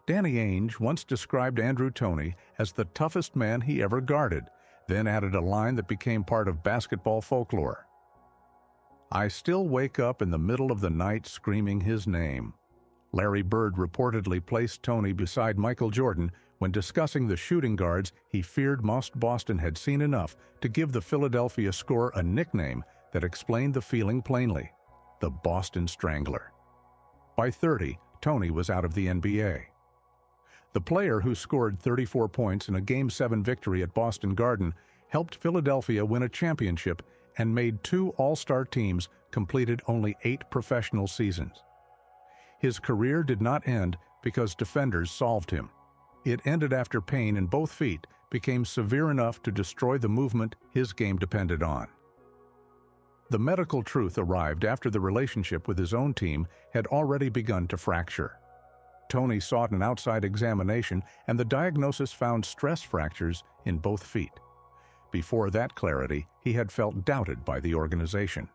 Danny Ainge once described Andrew Toney as the toughest man he ever guarded, then added a line that became part of basketball folklore. "I still wake up in the middle of the night screaming his name." Larry Bird reportedly placed Toney beside Michael Jordan when discussing the shooting guards he feared most Boston had seen enough to give the Philadelphia scorer a nickname that explained the feeling plainly: the Boston Strangler. By 30, Toney was out of the NBA. The player who scored 34 points in a Game 7 victory at Boston Garden helped Philadelphia win a championship and made 2 All-Star teams, completed only 8 professional seasons. His career did not end because defenders solved him. It ended after pain in both feet became severe enough to destroy the movement his game depended on. The medical truth arrived after the relationship with his own team had already begun to fracture. Toney sought an outside examination, and the diagnosis found stress fractures in both feet. Before that clarity, he had felt doubted by the organization.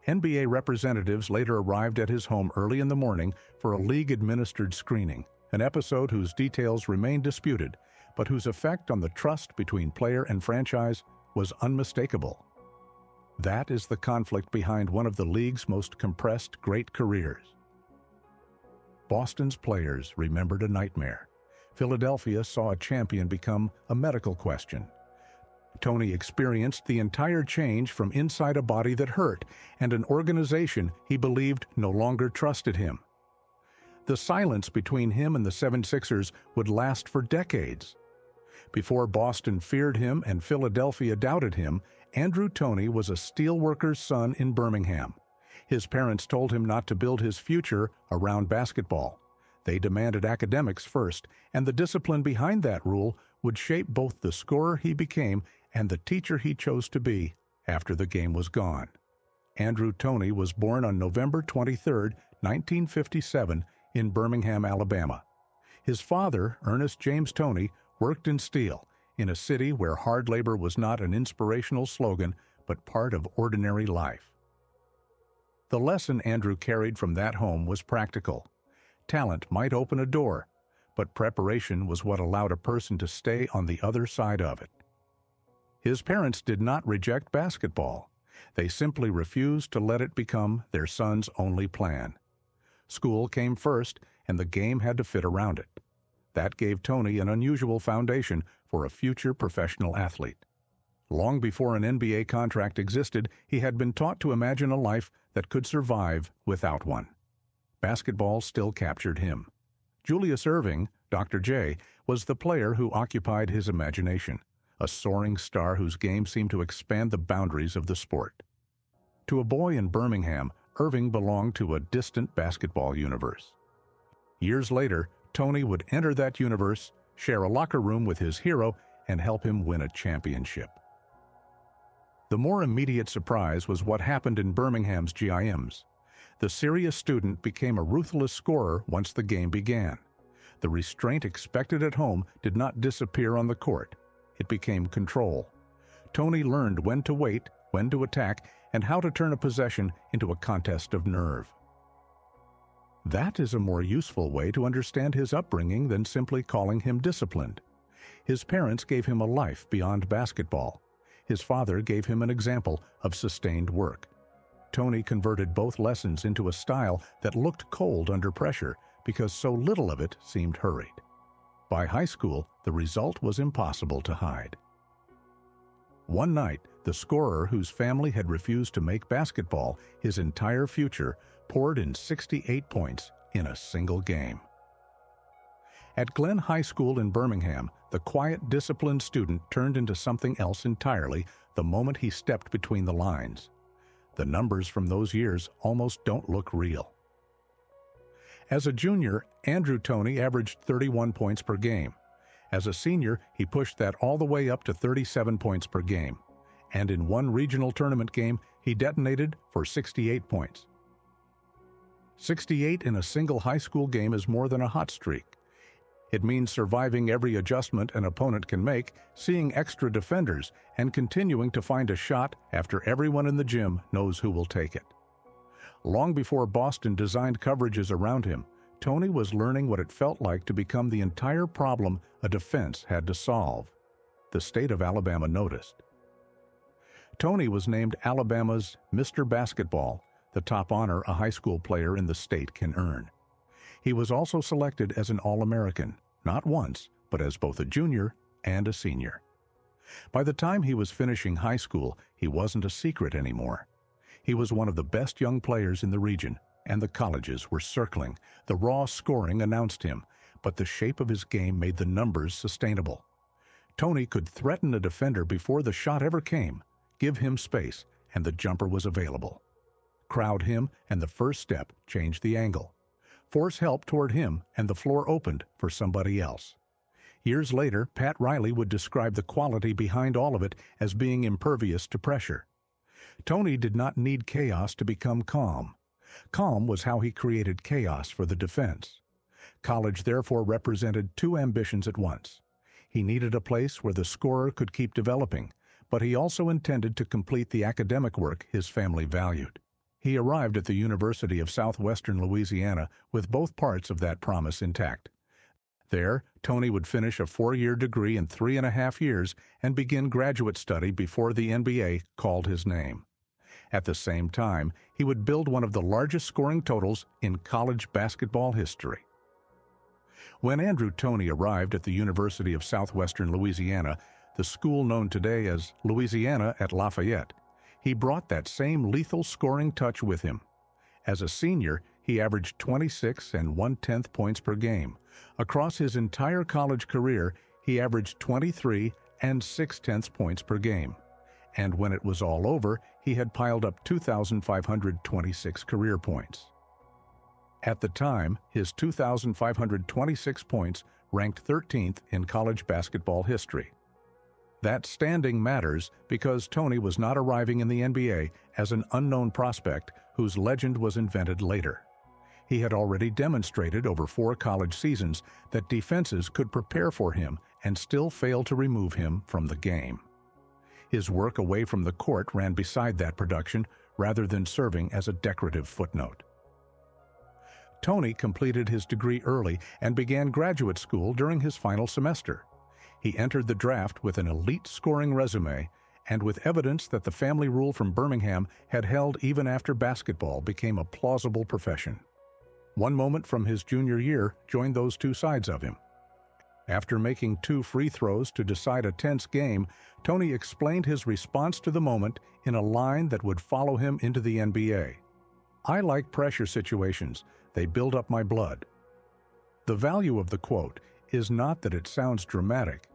NBA representatives later arrived at his home early in the morning for a league-administered screening, an episode whose details remain disputed, but whose effect on the trust between player and franchise was unmistakable. That is the conflict behind one of the league's most compressed great careers. Boston's players remembered a nightmare. Philadelphia saw a champion become a medical question. Toney experienced the entire change from inside a body that hurt and an organization he believed no longer trusted him. The silence between him and the 76ers would last for decades. Before Boston feared him and Philadelphia doubted him, Andrew Toney was a steelworker's son in Birmingham. His parents told him not to build his future around basketball. They demanded academics first, and the discipline behind that rule would shape both the scorer he became and the teacher he chose to be after the game was gone. Andrew Toney was born on November 23, 1957, in Birmingham, Alabama. His father, Ernest James Toney, worked in steel, in a city where hard labor was not an inspirational slogan, but part of ordinary life. The lesson Andrew carried from that home was practical. Talent might open a door, but preparation was what allowed a person to stay on the other side of it. His parents did not reject basketball. They simply refused to let it become their son's only plan. School came first, and the game had to fit around it. That gave Toney an unusual foundation for a future professional athlete. Long before an NBA contract existed, he had been taught to imagine a life that could survive without one. Basketball still captured him. Julius Erving, Dr. J, was the player who occupied his imagination, a soaring star whose game seemed to expand the boundaries of the sport. To a boy in Birmingham, Erving belonged to a distant basketball universe. Years later, Toney would enter that universe, share a locker room with his hero, and help him win a championship. The more immediate surprise was what happened in Birmingham's GIMs. The serious student became a ruthless scorer once the game began. The restraint expected at home did not disappear on the court. It became control. Toney learned when to wait, when to attack, and how to turn a possession into a contest of nerve. That is a more useful way to understand his upbringing than simply calling him disciplined. His parents gave him a life beyond basketball. His father gave him an example of sustained work. Toney converted both lessons into a style that looked cold under pressure because so little of it seemed hurried. By high school, the result was impossible to hide. One night, the scorer whose family had refused to make basketball his entire future poured in 68 points in a single game. At Glen High School in Birmingham, the quiet, disciplined student turned into something else entirely the moment he stepped between the lines. The numbers from those years almost don't look real. As a junior, Andrew Toney averaged 31 points per game. As a senior, he pushed that all the way up to 37 points per game. And in one regional tournament game, he detonated for 68 points. 68 in a single high school game is more than a hot streak. It means surviving every adjustment an opponent can make, seeing extra defenders, and continuing to find a shot after everyone in the gym knows who will take it. Long before Boston designed coverages around him, Toney was learning what it felt like to become the entire problem a defense had to solve. The state of Alabama noticed. Toney was named Alabama's Mr. Basketball, the top honor a high school player in the state can earn. He was also selected as an All-American, not once, but as both a junior and a senior. By the time he was finishing high school, he wasn't a secret anymore. He was one of the best young players in the region, and the colleges were circling. The raw scoring announced him, but the shape of his game made the numbers sustainable. Toney could threaten a defender before the shot ever came, give him space, and the jumper was available. Crowd him, and the first step changed the angle. Force help toward him, and the floor opened for somebody else. Years later, Pat Riley would describe the quality behind all of it as being impervious to pressure. Toney did not need chaos to become calm. Calm was how he created chaos for the defense. College therefore represented two ambitions at once. He needed a place where the scorer could keep developing, but he also intended to complete the academic work his family valued. He arrived at the University of Southwestern Louisiana with both parts of that promise intact. There, Toney would finish a 4-year degree in 3.5 years and begin graduate study before the NBA called his name. At the same time, he would build one of the largest scoring totals in college basketball history. When Andrew Toney arrived at the University of Southwestern Louisiana, the school known today as Louisiana at Lafayette, he brought that same lethal scoring touch with him. As a senior, he averaged 26 1/10 points per game. Across his entire college career, he averaged 23 6/10 points per game. And when it was all over, he had piled up 2,526 career points. At the time, his 2,526 points ranked 13th in college basketball history. That standing matters because Toney was not arriving in the NBA as an unknown prospect whose legend was invented later. He had already demonstrated over 4 college seasons that defenses could prepare for him and still fail to remove him from the game. His work away from the court ran beside that production rather than serving as a decorative footnote. Toney completed his degree early and began graduate school during his final semester. He entered the draft with an elite scoring resume and with evidence that the family rule from Birmingham had held even after basketball became a plausible profession. One moment from his junior year joined those two sides of him. After making 2 free throws to decide a tense game, Toney explained his response to the moment in a line that would follow him into the NBA. "I like pressure situations. They build up my blood." The value of the quote is not that it sounds dramatic.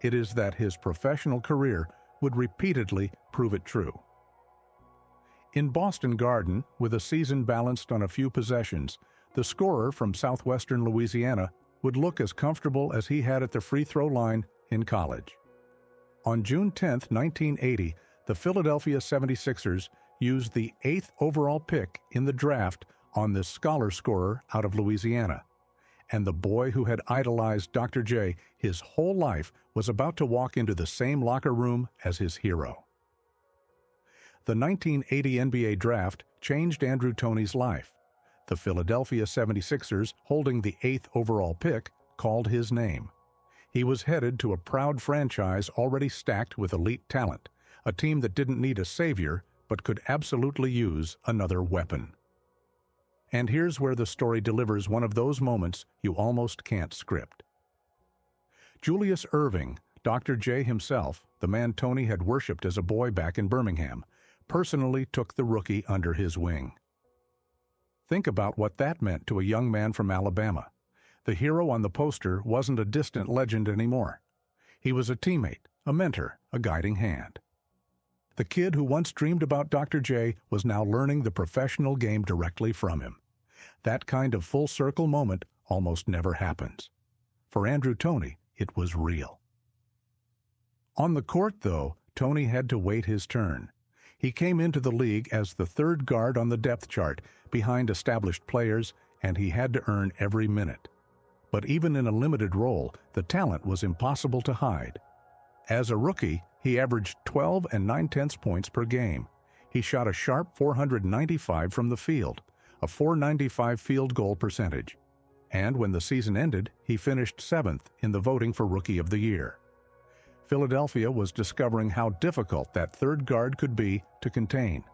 It is that his professional career would repeatedly prove it true. In Boston Garden, with a season balanced on a few possessions, the scorer from southwestern Louisiana would look as comfortable as he had at the free throw line in college. On June 10, 1980, the Philadelphia 76ers used the 8th overall pick in the draft on this scholar scorer out of Louisiana. And the boy who had idolized Dr. J his whole life was about to walk into the same locker room as his hero. The 1980 NBA draft changed Andrew Toney's life. The Philadelphia 76ers, holding the 8th overall pick, called his name. He was headed to a proud franchise already stacked with elite talent, a team that didn't need a savior but could absolutely use another weapon. And here's where the story delivers one of those moments you almost can't script. Julius Erving, Dr. J himself, the man Toney had worshipped as a boy back in Birmingham, personally took the rookie under his wing. Think about what that meant to a young man from Alabama. The hero on the poster wasn't a distant legend anymore. He was a teammate, a mentor, a guiding hand. The kid who once dreamed about Dr. J was now learning the professional game directly from him. That kind of full-circle moment almost never happens. For Andrew Toney, it was real. On the court, though, Toney had to wait his turn. He came into the league as the third guard on the depth chart, behind established players, and he had to earn every minute. But even in a limited role, the talent was impossible to hide. As a rookie, he averaged 12 9/10 points per game. He shot a sharp 495 from the field, a .495 field goal percentage. And when the season ended, he finished 7th in the voting for Rookie of the Year. Philadelphia was discovering how difficult that third guard could be to contain.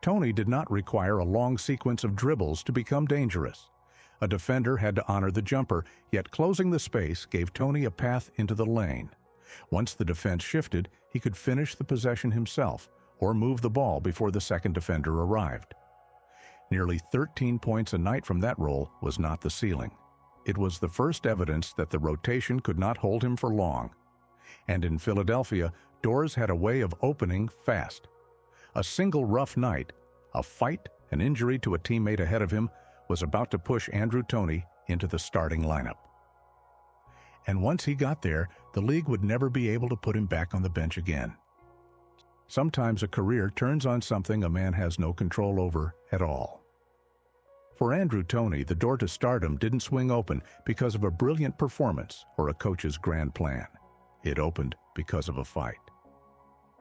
Toney did not require a long sequence of dribbles to become dangerous. A defender had to honor the jumper, yet closing the space gave Toney a path into the lane. Once the defense shifted, he could finish the possession himself or move the ball before the second defender arrived. Nearly 13 points a night from that role was not the ceiling. It was the first evidence that the rotation could not hold him for long. And in Philadelphia, doors had a way of opening fast. A single rough night, a fight, an injury to a teammate ahead of him, was about to push Andrew Toney into the starting lineup. And once he got there, the league would never be able to put him back on the bench again. Sometimes a career turns on something a man has no control over at all. For Andrew Toney, the door to stardom didn't swing open because of a brilliant performance or a coach's grand plan. It opened because of a fight.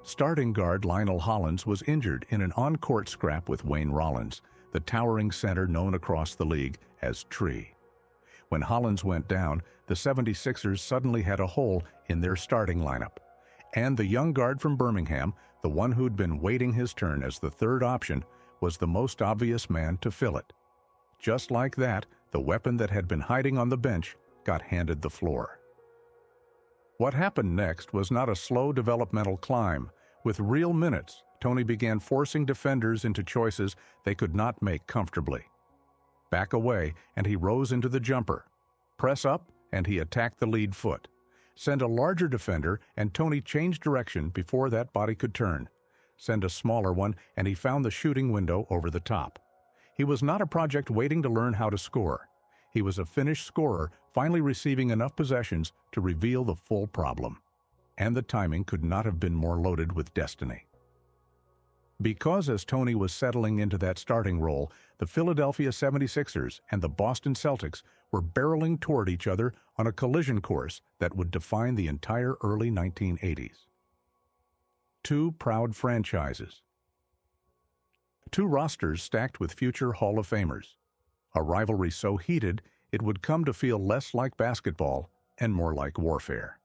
Starting guard Lionel Hollins was injured in an on-court scrap with Wayne Rollins, the towering center known across the league as Tree. When Hollins went down, the 76ers suddenly had a hole in their starting lineup. And the young guard from Birmingham, the one who'd been waiting his turn as the third option, was the most obvious man to fill it. Just like that, the weapon that had been hiding on the bench got handed the floor. What happened next was not a slow developmental climb. With real minutes, Toney began forcing defenders into choices they could not make comfortably. Back away, and he rose into the jumper. Press up, and he attacked the lead foot. Send a larger defender, and Toney changed direction before that body could turn. Send a smaller one, and he found the shooting window over the top. He was not a project waiting to learn how to score. He was a finished scorer, finally receiving enough possessions to reveal the full problem. And the timing could not have been more loaded with destiny. Because as Toney was settling into that starting role, the Philadelphia 76ers and the Boston Celtics were barreling toward each other on a collision course that would define the entire early 1980s. Two proud franchises. Two rosters stacked with future Hall of Famers. A rivalry so heated it would come to feel less like basketball and more like warfare.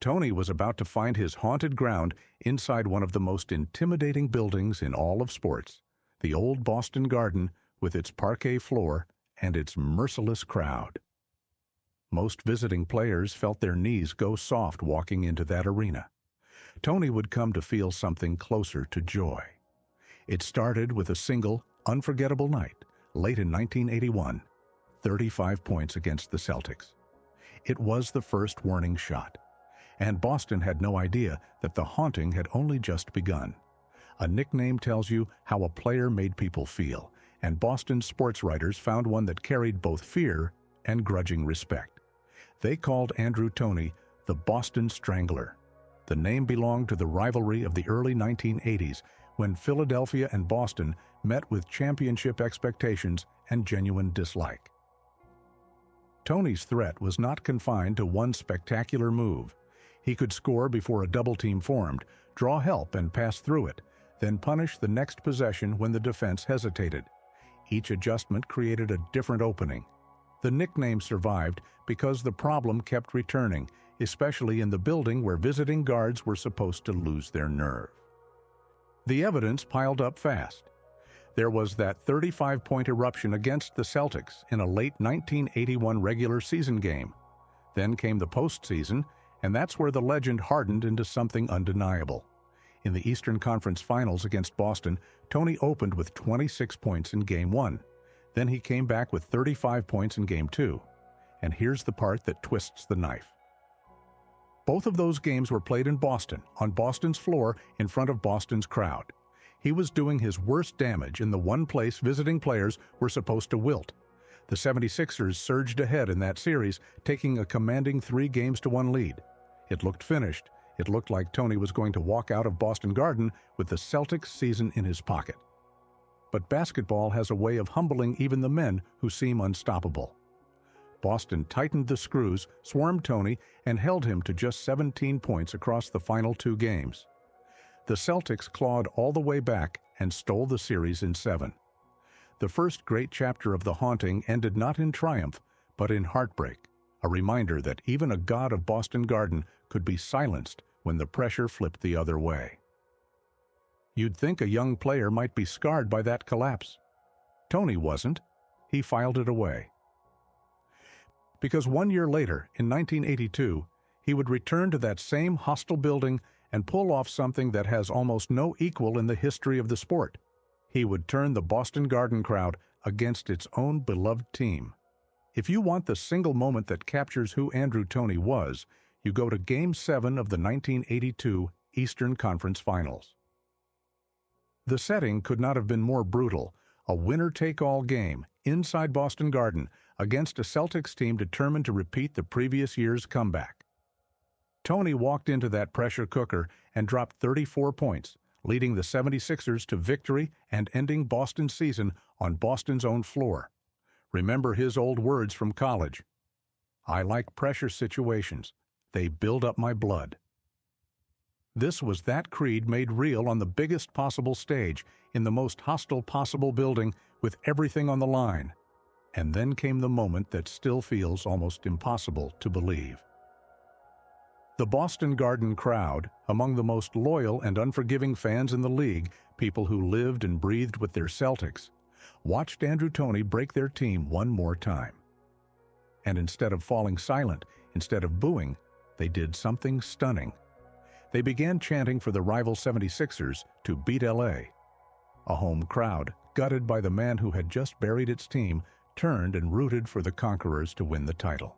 Toney was about to find his haunted ground inside one of the most intimidating buildings in all of sports, the old Boston Garden with its parquet floor and its merciless crowd. Most visiting players felt their knees go soft walking into that arena. Toney would come to feel something closer to joy. It started with a single, unforgettable night, late in 1981, 35 points against the Celtics. It was the first warning shot. And Boston had no idea that the haunting had only just begun. A nickname tells you how a player made people feel, and Boston sports writers found one that carried both fear and grudging respect. They called Andrew Toney the Boston Strangler. The name belonged to the rivalry of the early 1980s, when Philadelphia and Boston met with championship expectations and genuine dislike. Toney's threat was not confined to one spectacular move. He could score before a double team formed, draw help and pass through it, then punish the next possession when the defense hesitated. Each adjustment created a different opening. The nickname survived because the problem kept returning, especially in the building where visiting guards were supposed to lose their nerve. The evidence piled up fast. There was that 35-point eruption against the Celtics in a late 1981 regular season game. Then came the postseason, and that's where the legend hardened into something undeniable. In the Eastern Conference Finals against Boston, Toney opened with 26 points in Game 1. Then he came back with 35 points in Game 2. And here's the part that twists the knife. Both of those games were played in Boston, on Boston's floor in front of Boston's crowd. He was doing his worst damage in the one place visiting players were supposed to wilt. The 76ers surged ahead in that series, taking a commanding 3-1 lead. It looked finished. It looked like Toney was going to walk out of Boston Garden with the Celtics season in his pocket. But basketball has a way of humbling even the men who seem unstoppable. Boston tightened the screws, swarmed Toney, and held him to just 17 points across the final 2 games. The Celtics clawed all the way back and stole the series in 7. The first great chapter of the haunting ended not in triumph, but in heartbreak, a reminder that even a god of Boston Garden could be silenced when the pressure flipped the other way. You'd think a young player might be scarred by that collapse. Toney wasn't. He filed it away. Because 1 year later, in 1982, he would return to that same hostile building and pull off something that has almost no equal in the history of the sport. He would turn the Boston Garden crowd against its own beloved team. If you want the single moment that captures who Andrew Toney was, you go to Game 7 of the 1982 Eastern Conference Finals. The setting could not have been more brutal, a winner-take-all game inside Boston Garden against a Celtics team determined to repeat the previous year's comeback. Toney walked into that pressure cooker and dropped 34 points, leading the 76ers to victory and ending Boston's season on Boston's own floor. Remember his old words from college: "I like pressure situations. They build up my blood." This was that creed made real on the biggest possible stage, in the most hostile possible building, with everything on the line. And then came the moment that still feels almost impossible to believe. The Boston Garden crowd, among the most loyal and unforgiving fans in the league, people who lived and breathed with their Celtics, watched Andrew Toney break their team one more time. And instead of falling silent, instead of booing, they did something stunning. They began chanting for the rival 76ers to beat LA. A home crowd, gutted by the man who had just buried its team, turned and rooted for the Conquerors to win the title.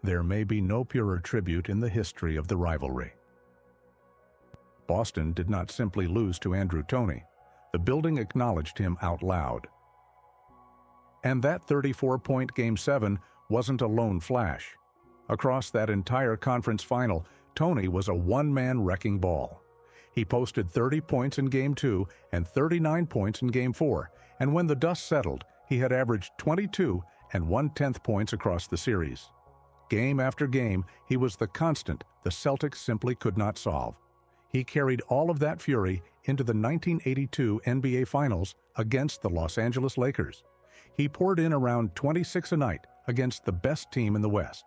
There may be no purer tribute in the history of the rivalry. Boston did not simply lose to Andrew Toney. The building acknowledged him out loud. And that 34-point Game 7 wasn't a lone flash. Across that entire conference final, Toney was a one-man wrecking ball. He posted 30 points in Game 2 and 39 points in Game 4, and when the dust settled, he had averaged 22 and 1/10 points across the series. Game after game, he was the constant the Celtics simply could not solve. He carried all of that fury into the 1982 NBA Finals against the Los Angeles Lakers. He poured in around 26 a night against the best team in the West.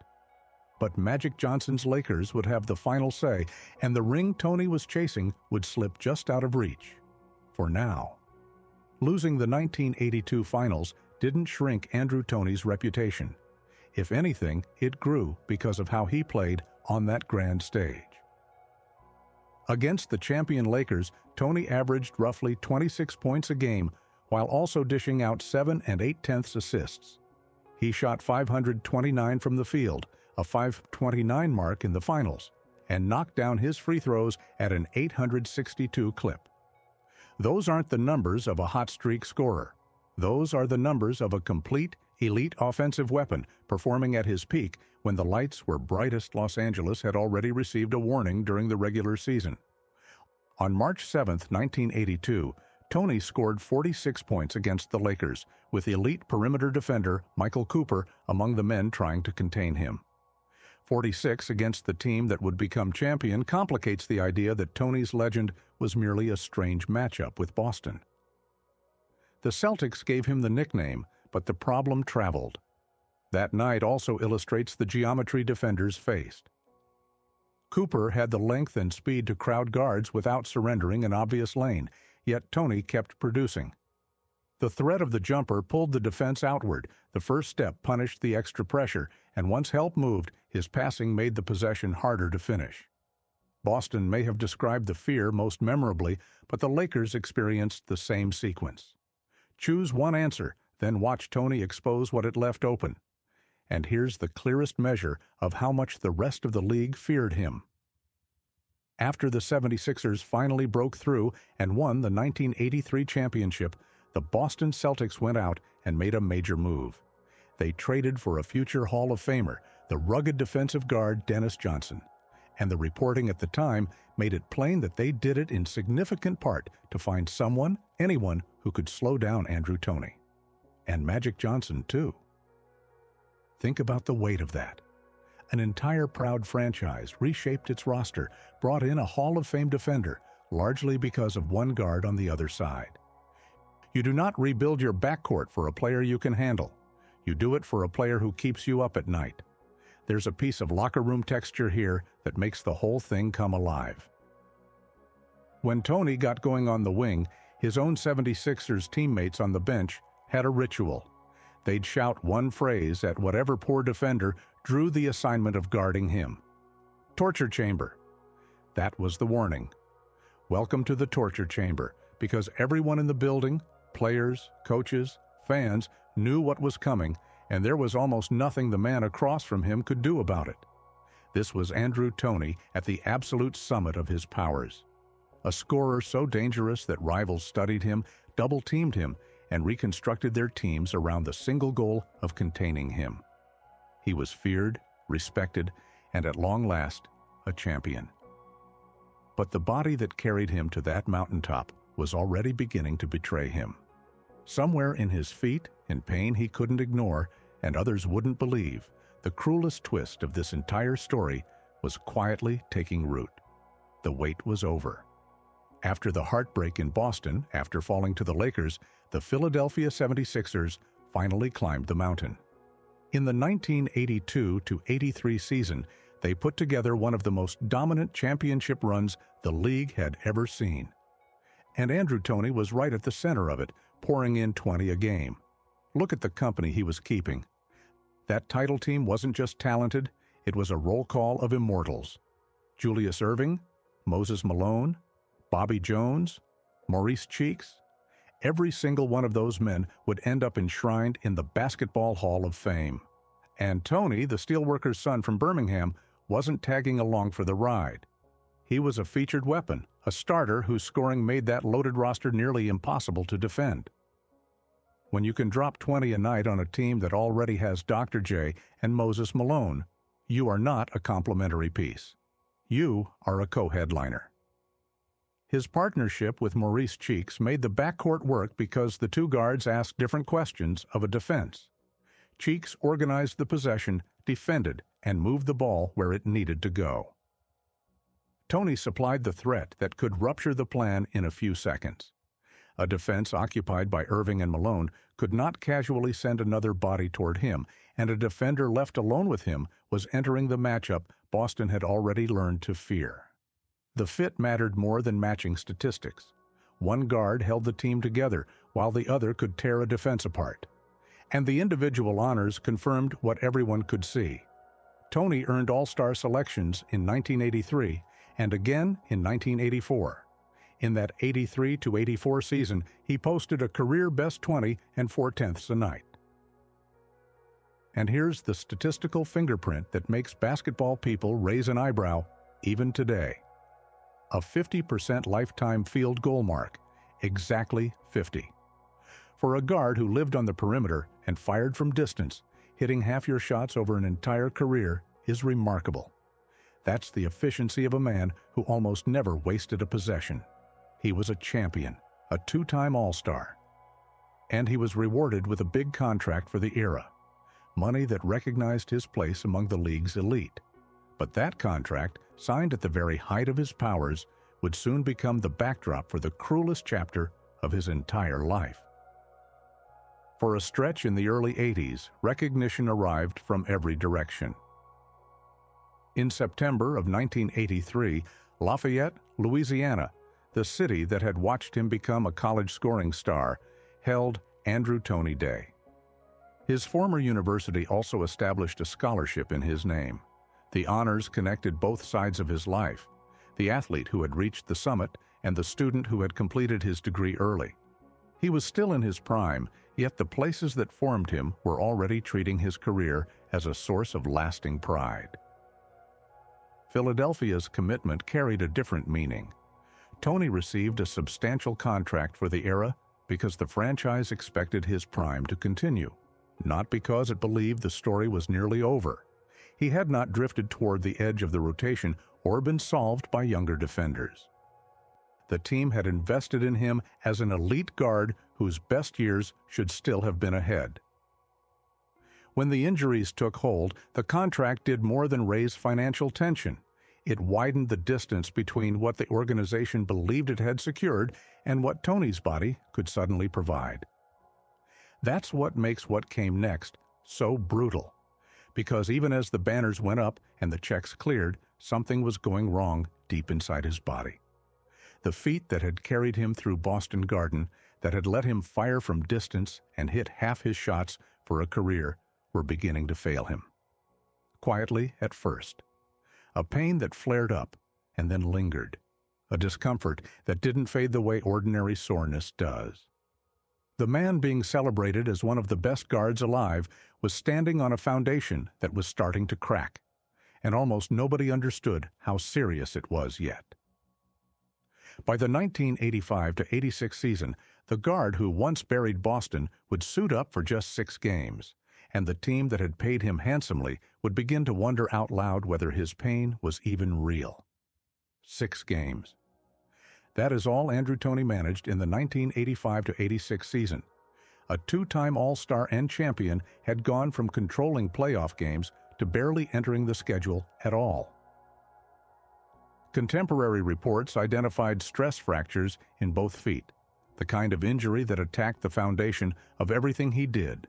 But Magic Johnson's Lakers would have the final say, and the ring Toney was chasing would slip just out of reach. For now. Losing the 1982 Finals didn't shrink Andrew Toney's reputation. If anything, it grew because of how he played on that grand stage. Against the champion Lakers, Toney averaged roughly 26 points a game, while also dishing out 7 8/10 assists. He shot 529 from the field, a 529 mark in the finals, and knocked down his free throws at an 862 clip. Those aren't the numbers of a hot streak scorer. Those are the numbers of a complete, elite offensive weapon performing at his peak when the lights were brightest. Los Angeles had already received a warning during the regular season. On March 7, 1982, Toney scored 46 points against the Lakers, with elite perimeter defender Michael Cooper among the men trying to contain him. 46 against the team that would become champion complicates the idea that Toney's legend was merely a strange matchup with Boston. The Celtics gave him the nickname, but the problem traveled. That night also illustrates the geometry defenders faced. Cooper had the length and speed to crowd guards without surrendering an obvious lane, yet Toney kept producing. The threat of the jumper pulled the defense outward, the first step punished the extra pressure, and once help moved, his passing made the possession harder to finish. Boston may have described the fear most memorably, but the Lakers experienced the same sequence. Choose one answer, then watch Toney expose what it left open. And here's the clearest measure of how much the rest of the league feared him. After the 76ers finally broke through and won the 1983 championship, the Boston Celtics went out and made a major move. They traded for a future Hall of Famer, the rugged defensive guard Dennis Johnson. And the reporting at the time made it plain that they did it in significant part to find someone, anyone, who could slow down Andrew Toney. And Magic Johnson, too. Think about the weight of that. An entire proud franchise reshaped its roster, brought in a Hall of Fame defender, largely because of one guard on the other side. You do not rebuild your backcourt for a player you can handle. You do it for a player who keeps you up at night. There's a piece of locker room texture here that makes the whole thing come alive. When Toney got going on the wing, his own 76ers teammates on the bench had a ritual. They'd shout one phrase at whatever poor defender drew the assignment of guarding him. Torture chamber. That was the warning. Welcome to the torture chamber, because everyone in the building, players, coaches, fans, knew what was coming, and there was almost nothing the man across from him could do about it. This was Andrew Toney at the absolute summit of his powers. A scorer so dangerous that rivals studied him, double-teamed him, and reconstructed their teams around the single goal of containing him. He was feared, respected, and at long last, a champion. But the body that carried him to that mountaintop was already beginning to betray him. Somewhere in his feet, in pain he couldn't ignore, and others wouldn't believe, the cruelest twist of this entire story was quietly taking root. The wait was over. After the heartbreak in Boston, after falling to the Lakers, the Philadelphia 76ers finally climbed the mountain. In the 1982-83 season, they put together one of the most dominant championship runs the league had ever seen. And Andrew Toney was right at the center of it, pouring in 20 a game. Look at the company he was keeping. That title team wasn't just talented, it was a roll call of immortals. Julius Erving, Moses Malone, Bobby Jones, Maurice Cheeks. Every single one of those men would end up enshrined in the Basketball Hall of Fame. And Toney, the steelworker's son from Birmingham, wasn't tagging along for the ride. He was a featured weapon, a starter whose scoring made that loaded roster nearly impossible to defend. When you can drop 20 a night on a team that already has Dr. J and Moses Malone, you are not a complimentary piece. You are a co-headliner. His partnership with Maurice Cheeks made the backcourt work because the two guards asked different questions of a defense. Cheeks organized the possession, defended, and moved the ball where it needed to go. Toney supplied the threat that could rupture the plan in a few seconds. A defense occupied by Erving and Malone could not casually send another body toward him, and a defender left alone with him was entering the matchup Boston had already learned to fear. The fit mattered more than matching statistics. One guard held the team together, while the other could tear a defense apart. And the individual honors confirmed what everyone could see. Toney earned All-Star selections in 1983 and again in 1984. In that 83-84 season, he posted a career best 20 and 4/10 a night. And here's the statistical fingerprint that makes basketball people raise an eyebrow even today. A 50% lifetime field goal mark, exactly 50. For a guard who lived on the perimeter and fired from distance, hitting half your shots over an entire career is remarkable. That's the efficiency of a man who almost never wasted a possession. He was a champion, a two-time All-Star. And he was rewarded with a big contract for the era, money that recognized his place among the league's elite. But that contract, signed at the very height of his powers, would soon become the backdrop for the cruelest chapter of his entire life. For a stretch in the early 80s, recognition arrived from every direction. In September of 1983, Lafayette, Louisiana, the city that had watched him become a college scoring star, held Andrew Toney Day. His former university also established a scholarship in his name. The honors connected both sides of his life, the athlete who had reached the summit and the student who had completed his degree early. He was still in his prime, yet the places that formed him were already treating his career as a source of lasting pride. Philadelphia's commitment carried a different meaning. Toney received a substantial contract for the era because the franchise expected his prime to continue, not because it believed the story was nearly over. He had not drifted toward the edge of the rotation or been solved by younger defenders. The team had invested in him as an elite guard whose best years should still have been ahead. When the injuries took hold, the contract did more than raise financial tension. It widened the distance between what the organization believed it had secured and what Toney's body could suddenly provide. That's what makes what came next so brutal, because even as the banners went up and the checks cleared, something was going wrong deep inside his body. The feet that had carried him through Boston Garden, that had let him fire from distance and hit half his shots for a career, were beginning to fail him. Quietly at first. A pain that flared up and then lingered. A discomfort that didn't fade the way ordinary soreness does. The man being celebrated as one of the best guards alive was standing on a foundation that was starting to crack, and almost nobody understood how serious it was yet. By the 1985-86 season, the guard who once buried Boston would suit up for just 6 games, and the team that had paid him handsomely would begin to wonder out loud whether his pain was even real. 6 games. That is all Andrew Toney managed in the 1985-86 season. A 2-time All-Star and champion had gone from controlling playoff games to barely entering the schedule at all. Contemporary reports identified stress fractures in both feet, the kind of injury that attacked the foundation of everything he did.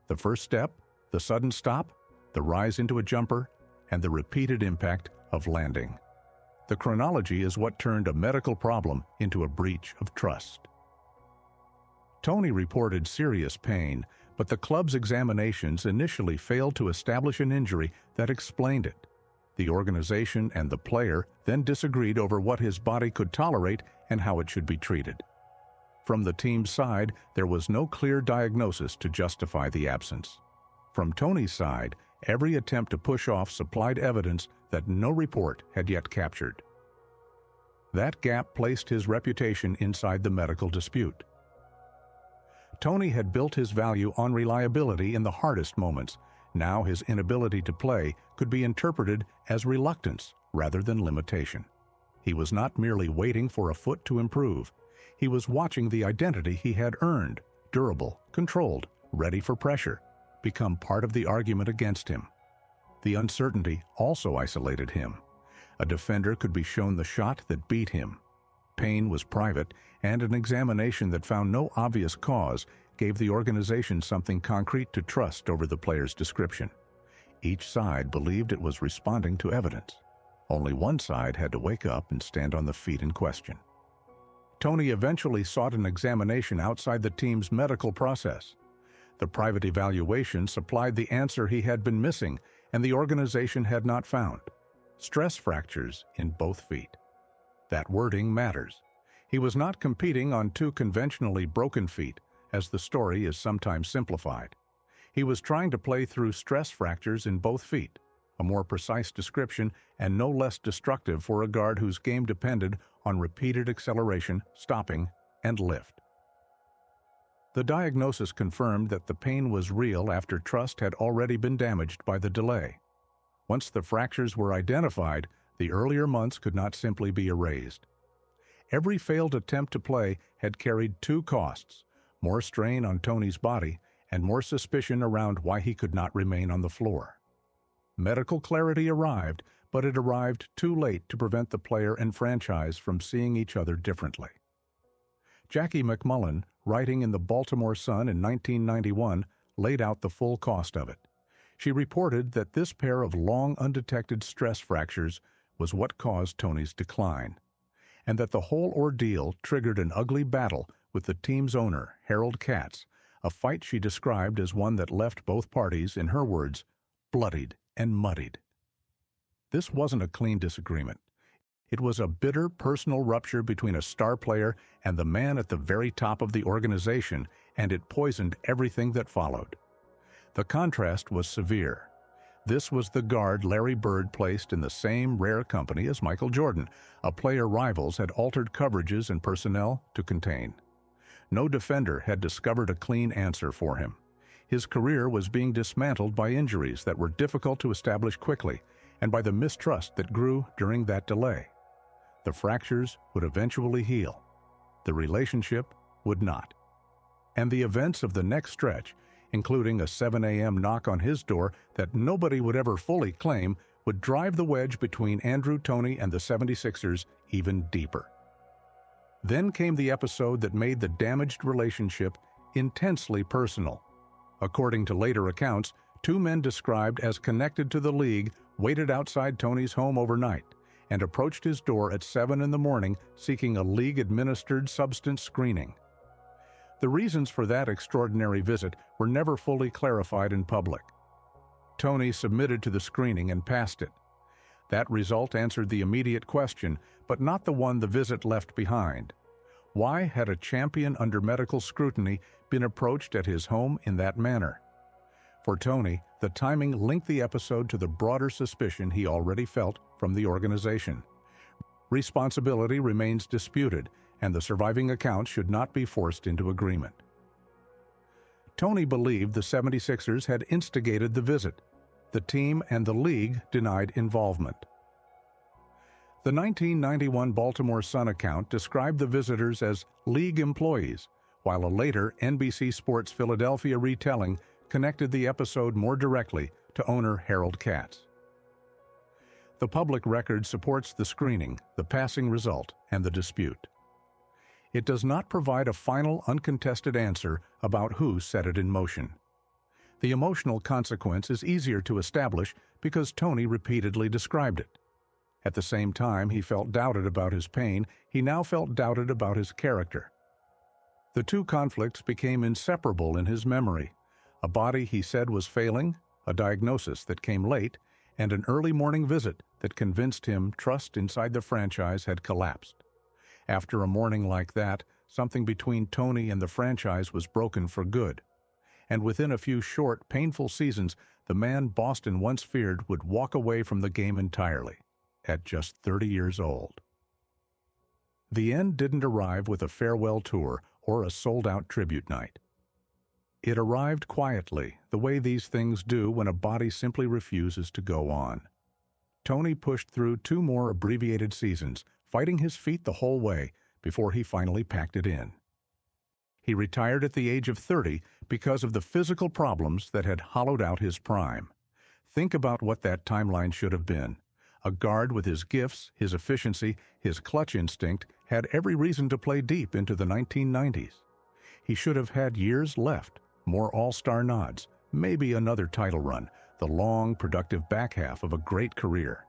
The first step, the sudden stop, the rise into a jumper, and the repeated impact of landing. The chronology is what turned a medical problem into a breach of trust. Toney reported serious pain, but the club's examinations initially failed to establish an injury that explained it. The organization and the player then disagreed over what his body could tolerate and how it should be treated. From the team's side, there was no clear diagnosis to justify the absence. From Toney's side, every attempt to push off supplied evidence that no report had yet captured. That gap placed his reputation inside the medical dispute. Toney had built his value on reliability in the hardest moments. Now his inability to play could be interpreted as reluctance rather than limitation. He was not merely waiting for a foot to improve. He was watching the identity he had earned, durable, controlled, ready for pressure, become part of the argument against him. The uncertainty also isolated him. A defender could be shown the shot that beat him. Pain was private, and an examination that found no obvious cause gave the organization something concrete to trust over the player's description. Each side believed it was responding to evidence. Only one side had to wake up and stand on the feet in question. Toney eventually sought an examination outside the team's medical process. The private evaluation supplied the answer he had been missing and the organization had not found: stress fractures in both feet. That wording matters. He was not competing on 2 conventionally broken feet, as the story is sometimes simplified. He was trying to play through stress fractures in both feet, a more precise description and no less destructive for a guard whose game depended on repeated acceleration, stopping, and lift. The diagnosis confirmed that the pain was real after trust had already been damaged by the delay. Once the fractures were identified, the earlier months could not simply be erased. Every failed attempt to play had carried 2 costs: more strain on Toney's body and more suspicion around why he could not remain on the floor. Medical clarity arrived, but it arrived too late to prevent the player and franchise from seeing each other differently. Jackie McMullen, writing in the Baltimore Sun in 1991, laid out the full cost of it. She reported that this pair of long undetected stress fractures was what caused Toney's decline, and that the whole ordeal triggered an ugly battle with the team's owner, Harold Katz, a fight she described as one that left both parties, in her words, bloodied and muddied. This wasn't a clean disagreement. It was a bitter personal rupture between a star player and the man at the very top of the organization, and it poisoned everything that followed. The contrast was severe. This was the guard Larry Bird placed in the same rare company as Michael Jordan, a player rivals had altered coverages and personnel to contain. No defender had discovered a clean answer for him. His career was being dismantled by injuries that were difficult to establish quickly, and by the mistrust that grew during that delay. The fractures would eventually heal. The relationship would not. And the events of the next stretch, including a 7 a.m. knock on his door that nobody would ever fully claim, would drive the wedge between Andrew Toney and the 76ers even deeper. Then came the episode that made the damaged relationship intensely personal. According to later accounts, two men described as connected to the league waited outside Toney's home overnight and approached his door at 7 in the morning seeking a league-administered substance screening. The reasons for that extraordinary visit were never fully clarified in public. Toney submitted to the screening and passed it. That result answered the immediate question, but not the one the visit left behind. Why had a champion under medical scrutiny been approached at his home in that manner? For Toney, the timing linked the episode to the broader suspicion he already felt from the organization. Responsibility remains disputed, and the surviving accounts should not be forced into agreement. Toney believed the 76ers had instigated the visit. The team and the league denied involvement. The 1991 Baltimore Sun account described the visitors as league employees, while a later NBC Sports Philadelphia retelling connected the episode more directly to owner Harold Katz. The public record supports the screening, the passing result, and the dispute. It does not provide a final, uncontested answer about who set it in motion. The emotional consequence is easier to establish because Toney repeatedly described it. At the same time he felt doubted about his pain, he now felt doubted about his character. The two conflicts became inseparable in his memory. A body he said was failing, a diagnosis that came late, and an early morning visit that convinced him trust inside the franchise had collapsed. After a morning like that, something between Toney and the franchise was broken for good. And within a few short, painful seasons, the man Boston once feared would walk away from the game entirely, at just 30 years old. The end didn't arrive with a farewell tour or a sold-out tribute night. It arrived quietly, the way these things do when a body simply refuses to go on. Toney pushed through 2 more abbreviated seasons, fighting his feet the whole way before he finally packed it in. He retired at the age of 30 because of the physical problems that had hollowed out his prime. Think about what that timeline should have been. A guard with his gifts, his efficiency, his clutch instinct had every reason to play deep into the 1990s. He should have had years left, more all-star nods, maybe another title run, the long, productive back half of a great career.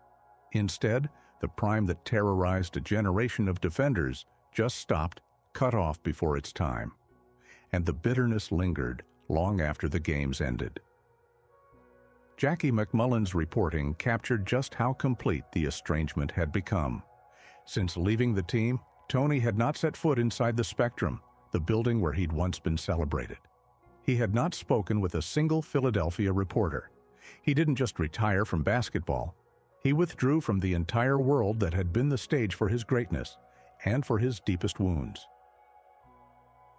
Instead, the prime that terrorized a generation of defenders just stopped, cut off before its time. And the bitterness lingered long after the games ended. Jackie McMullen's reporting captured just how complete the estrangement had become. Since leaving the team, Toney had not set foot inside the Spectrum, the building where he'd once been celebrated. He had not spoken with a single Philadelphia reporter. He didn't just retire from basketball. He withdrew from the entire world that had been the stage for his greatness and for his deepest wounds.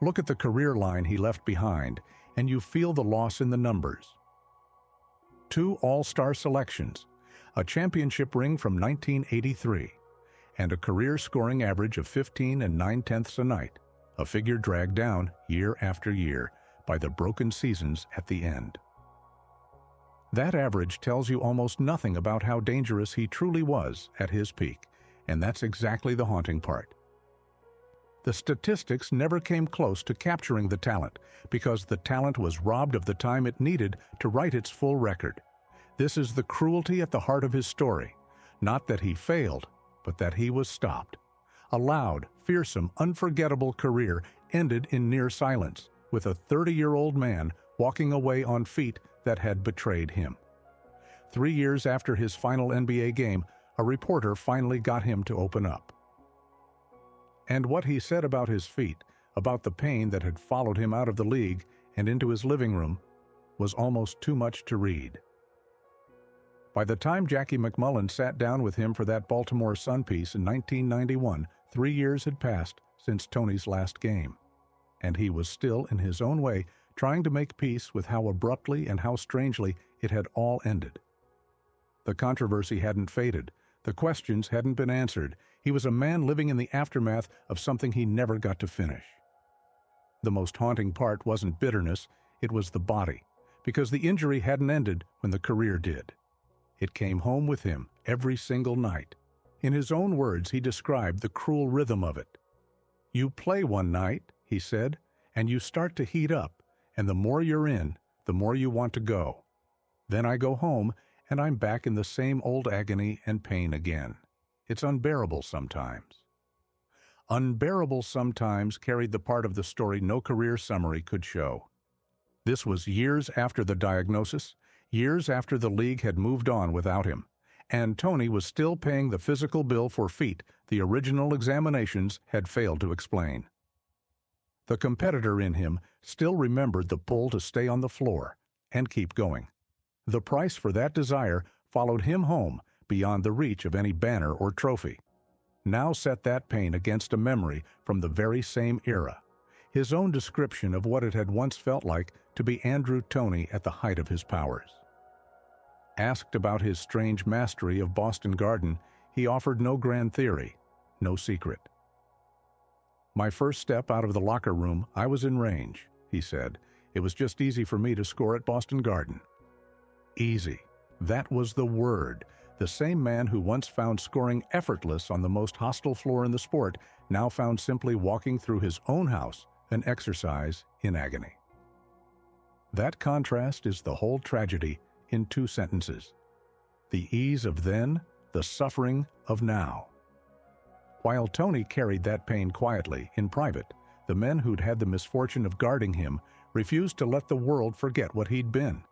Look at the career line he left behind, and you feel the loss in the numbers. 2 all-star selections, a championship ring from 1983, and a career scoring average of 15 9/10 a night, a figure dragged down year after year by the broken seasons at the end. That average tells you almost nothing about how dangerous he truly was at his peak, and that's exactly the haunting part. The statistics never came close to capturing the talent because the talent was robbed of the time it needed to write its full record. This is the cruelty at the heart of his story. Not that he failed, but that he was stopped. A loud, fearsome, unforgettable career ended in near silence, with a 30-year-old man walking away on feet that had betrayed him. 3 years after his final NBA game, a reporter finally got him to open up. And what he said about his feet, about the pain that had followed him out of the league and into his living room, was almost too much to read. By the time Jackie McMullen sat down with him for that Baltimore Sun piece in 1991, 3 years had passed since Toney's last game, and he was still, in his own way, trying to make peace with how abruptly and how strangely it had all ended. The controversy hadn't faded. The questions hadn't been answered. He was a man living in the aftermath of something he never got to finish. The most haunting part wasn't bitterness, it was the body, because the injury hadn't ended when the career did. It came home with him every single night. In his own words, he described the cruel rhythm of it. "You play one night," he said, "and you start to heat up, and the more you're in, the more you want to go. Then I go home, and I'm back in the same old agony and pain again. It's unbearable sometimes." Unbearable sometimes carried the part of the story no career summary could show. This was years after the diagnosis, years after the league had moved on without him, and Toney was still paying the physical bill for feat the original examinations had failed to explain. The competitor in him still remembered the pull to stay on the floor and keep going. The price for that desire followed him home beyond the reach of any banner or trophy. Now set that pain against a memory from the very same era, his own description of what it had once felt like to be Andrew Toney at the height of his powers. Asked about his strange mastery of Boston Garden, he offered no grand theory, no secret. "My first step out of the locker room, I was in range," he said. "It was just easy for me to score at Boston Garden." Easy. That was the word. The same man who once found scoring effortless on the most hostile floor in the sport now found simply walking through his own house an exercise in agony. That contrast is the whole tragedy in 2 sentences. The ease of then, the suffering of now. While Toney carried that pain quietly, in private, the men who'd had the misfortune of guarding him refused to let the world forget what he'd been.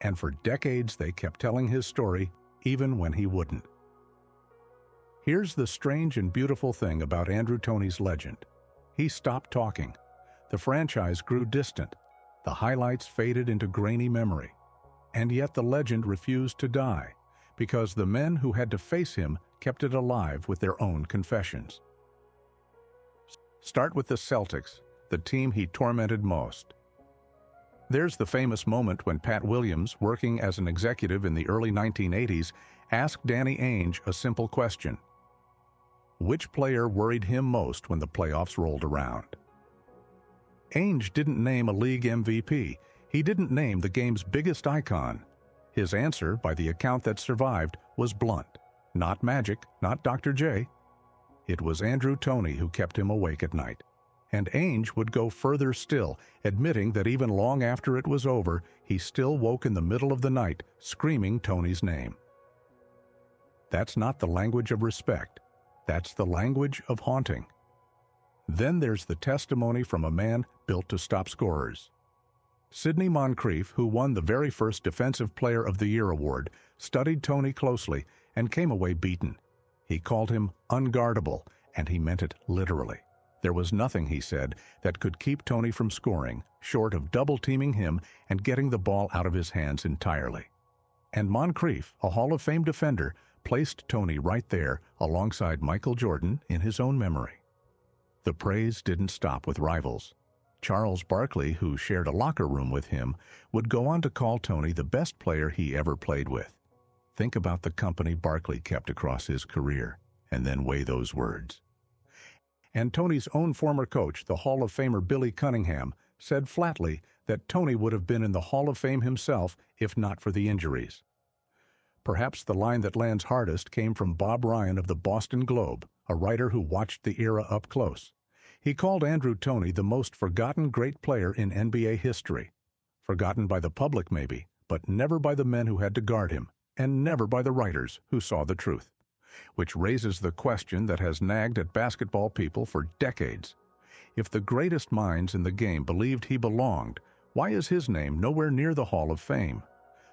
And for decades they kept telling his story, even when he wouldn't. Here's the strange and beautiful thing about Andrew Toney's legend. He stopped talking. The franchise grew distant. The highlights faded into grainy memory. And yet the legend refused to die, because the men who had to face him kept it alive with their own confessions. Start with the Celtics, the team he tormented most. There's the famous moment when Pat Williams, working as an executive in the early 1980s, asked Danny Ainge a simple question. Which player worried him most when the playoffs rolled around? Ainge didn't name a league MVP. He didn't name the game's biggest icon. His answer, by the account that survived, was blunt. Not Magic, not Dr. J. It was Andrew Toney who kept him awake at night. And Ainge would go further still, admitting that even long after it was over, he still woke in the middle of the night, screaming Toney's name. That's not the language of respect. That's the language of haunting. Then there's the testimony from a man built to stop scorers. Sidney Moncrief, who won the very first Defensive Player of the Year award, studied Toney closely and came away beaten. He called him unguardable, and he meant it literally. There was nothing, he said, that could keep Toney from scoring, short of double-teaming him and getting the ball out of his hands entirely. And Moncrief, a Hall of Fame defender, placed Toney right there alongside Michael Jordan in his own memory. The praise didn't stop with rivals. Charles Barkley, who shared a locker room with him, would go on to call Toney the best player he ever played with. Think about the company Barkley kept across his career, and then weigh those words. And Toney's own former coach, the Hall of Famer Billy Cunningham, said flatly that Toney would have been in the Hall of Fame himself if not for the injuries. Perhaps the line that lands hardest came from Bob Ryan of the Boston Globe, a writer who watched the era up close. He called Andrew Toney the most forgotten great player in NBA history. Forgotten by the public maybe, but never by the men who had to guard him, and never by the writers who saw the truth. Which raises the question that has nagged at basketball people for decades. If the greatest minds in the game believed he belonged, why is his name nowhere near the Hall of Fame?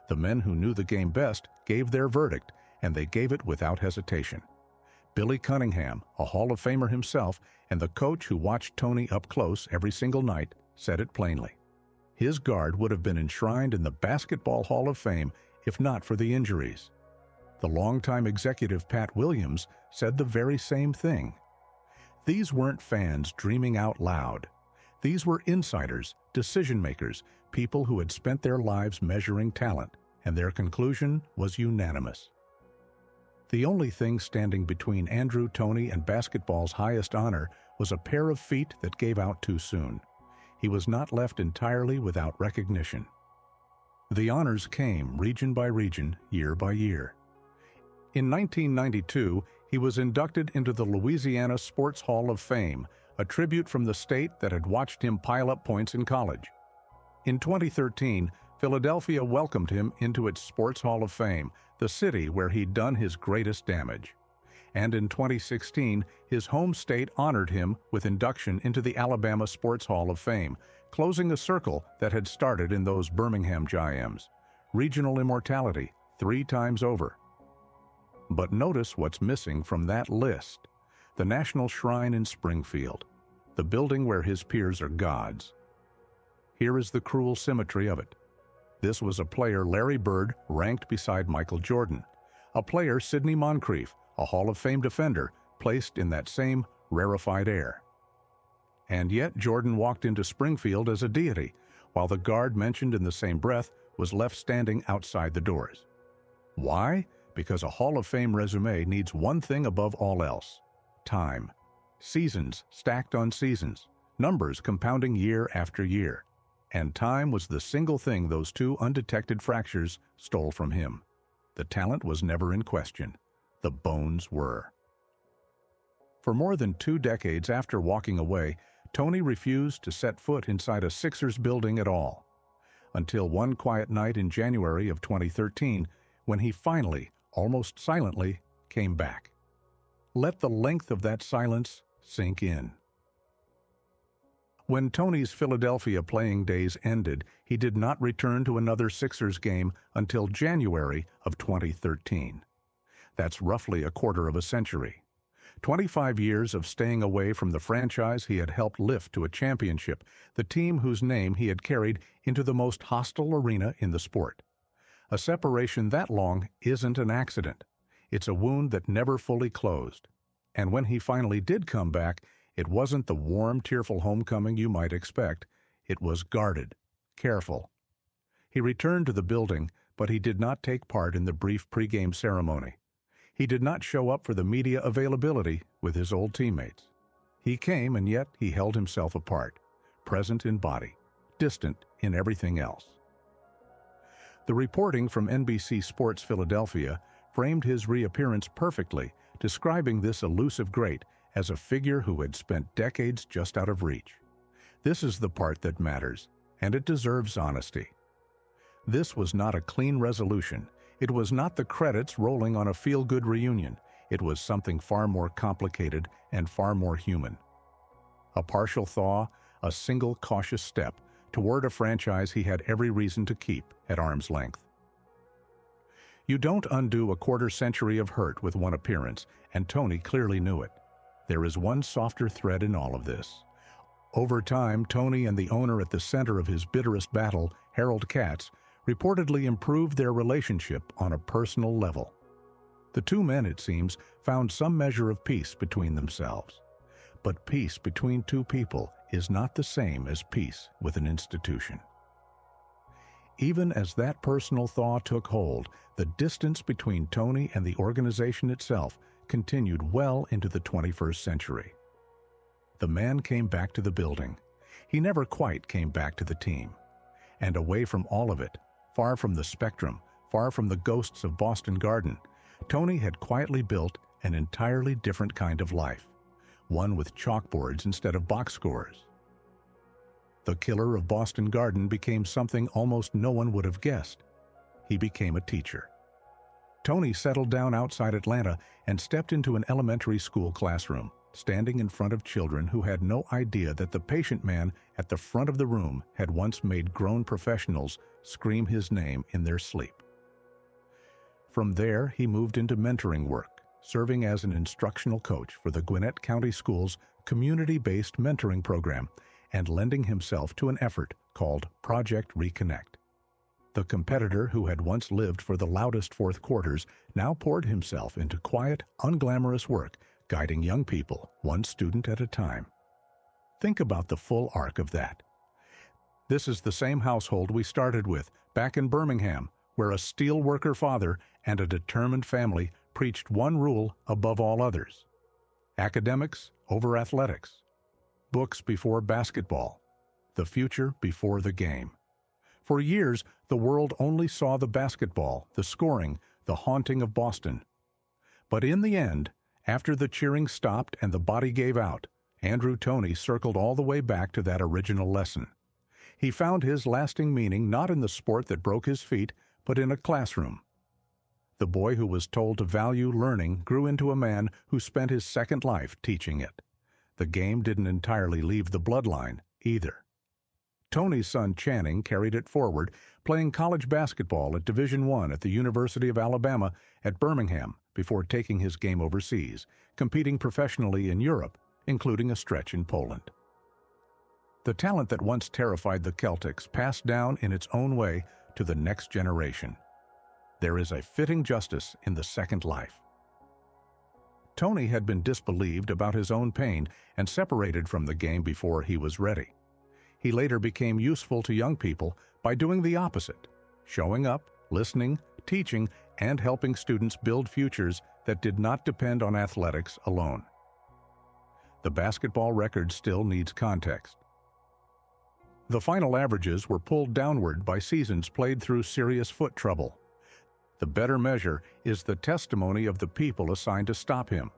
The men who knew the game best gave their verdict, and they gave it without hesitation. Billy Cunningham, a Hall of Famer himself, and the coach who watched Toney up close every single night, said it plainly. His guard would have been enshrined in the Basketball Hall of Fame if not for the injuries. The longtime executive Pat Williams said the very same thing. These weren't fans dreaming out loud. These were insiders, decision-makers, people who had spent their lives measuring talent, and their conclusion was unanimous. The only thing standing between Andrew Toney and basketball's highest honor was a pair of feet that gave out too soon. He was not left entirely without recognition. The honors came region by region, year by year. In 1992, he was inducted into the Louisiana Sports Hall of Fame, a tribute from the state that had watched him pile up points in college. In 2013, Philadelphia welcomed him into its Sports Hall of Fame, the city where he'd done his greatest damage. And in 2016, his home state honored him with induction into the Alabama Sports Hall of Fame, closing a circle that had started in those Birmingham Giants. Regional immortality, 3 times over. But notice what's missing from that list: the National Shrine in Springfield, the building where his peers are gods. Here is the cruel symmetry of it. This was a player Larry Bird ranked beside Michael Jordan, a player Sidney Moncrief, a Hall of Fame defender, placed in that same rarefied air. And yet Jordan walked into Springfield as a deity, while the guard mentioned in the same breath was left standing outside the doors. Why? Because a Hall of Fame resume needs one thing above all else: time. Seasons stacked on seasons, numbers compounding year after year. And time was the single thing those 2 undetected fractures stole from him. The talent was never in question. The bones were. For more than 2 decades after walking away, Toney refused to set foot inside a Sixers building at all. Until one quiet night in January of 2013, when he finally, almost silently, came back. Let the length of that silence sink in. When Toney's Philadelphia playing days ended, he did not return to another Sixers game until January of 2013. That's roughly a quarter of a century. 25 years of staying away from the franchise he had helped lift to a championship, the team whose name he had carried into the most hostile arena in the sport. A separation that long isn't an accident. It's a wound that never fully closed. And when he finally did come back, it wasn't the warm, tearful homecoming you might expect. It was guarded, careful. He returned to the building, but he did not take part in the brief pregame ceremony. He did not show up for the media availability with his old teammates. He came, and yet he held himself apart, present in body, distant in everything else. The reporting from NBC Sports Philadelphia framed his reappearance perfectly, describing this elusive great as a figure who had spent decades just out of reach. This is the part that matters, and it deserves honesty. This was not a clean resolution. It was not the credits rolling on a feel-good reunion. It was something far more complicated and far more human. A partial thaw, a single cautious step toward a franchise he had every reason to keep at arm's length. You don't undo a quarter century of hurt with one appearance, and Toney clearly knew it. There is one softer thread in all of this. Over time, Toney and the owner at the center of his bitterest battle, Harold Katz, reportedly improved their relationship on a personal level. The 2 men, it seems, found some measure of peace between themselves. But peace between 2 people is not the same as peace with an institution. Even as that personal thaw took hold, the distance between Toney and the organization itself continued well into the 21st century. The man came back to the building. He never quite came back to the team. And away from all of it, far from the spectrum, far from the ghosts of Boston Garden, Toney had quietly built an entirely different kind of life, one with chalkboards instead of box scores. The killer of Boston Garden became something almost no one would have guessed. He became a teacher. Toney settled down outside Atlanta and stepped into an elementary school classroom, standing in front of children who had no idea that the patient man at the front of the room had once made grown professionals scream his name in their sleep. From there, he moved into mentoring work, serving as an instructional coach for the Gwinnett County Schools community-based mentoring program and lending himself to an effort called Project Reconnect. The competitor who had once lived for the loudest fourth quarters now poured himself into quiet, unglamorous work, guiding young people, one student at a time. Think about the full arc of that. This is the same household we started with back in Birmingham, where a steelworker father and a determined family preached one rule above all others: academics over athletics, books before basketball, the future before the game. For years, the world only saw the basketball, the scoring, the haunting of Boston. But in the end, after the cheering stopped and the body gave out, Andrew Toney circled all the way back to that original lesson. He found his lasting meaning not in the sport that broke his feet, but in a classroom. The boy who was told to value learning grew into a man who spent his second life teaching it. The game didn't entirely leave the bloodline, either. Toney's son Channing carried it forward, playing college basketball at Division I at the University of Alabama at Birmingham before taking his game overseas, competing professionally in Europe, including a stretch in Poland. The talent that once terrified the Celtics passed down in its own way to the next generation. There is a fitting justice in the second life. Toney had been disbelieved about his own pain and separated from the game before he was ready. He later became useful to young people by doing the opposite, showing up, listening, teaching, and helping students build futures that did not depend on athletics alone. The basketball record still needs context. The final averages were pulled downward by seasons played through serious foot trouble. The better measure is the testimony of the people assigned to stop him.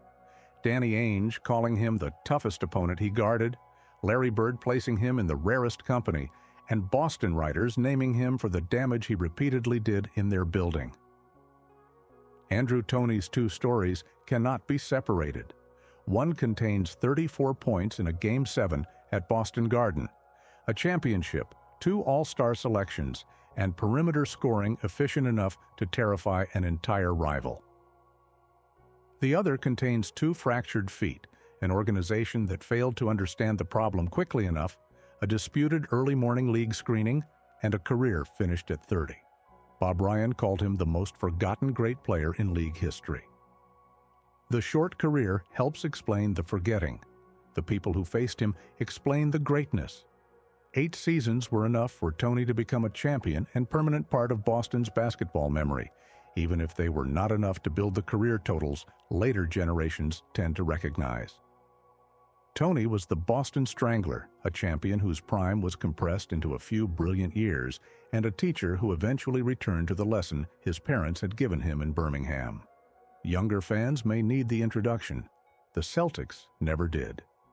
Danny Ainge calling him the toughest opponent he guarded, Larry Bird placing him in the rarest company, and Boston writers naming him for the damage he repeatedly did in their building. Andrew Toney's two stories cannot be separated. One contains 34 points in a Game 7 at Boston Garden, a championship, 2 All-Star selections, and perimeter scoring efficient enough to terrify an entire rival. The other contains 2 fractured feet, an organization that failed to understand the problem quickly enough, a disputed early morning league screening, and a career finished at 30. Bob Ryan called him the most forgotten great player in league history. The short career helps explain the forgetting. The people who faced him explain the greatness. 8 seasons were enough for Toney to become a champion and permanent part of Boston's basketball memory, even if they were not enough to build the career totals later generations tend to recognize. Toney was the Boston Strangler, a champion whose prime was compressed into a few brilliant years, and a teacher who eventually returned to the lesson his parents had given him in Birmingham. Younger fans may need the introduction. The Celtics never did.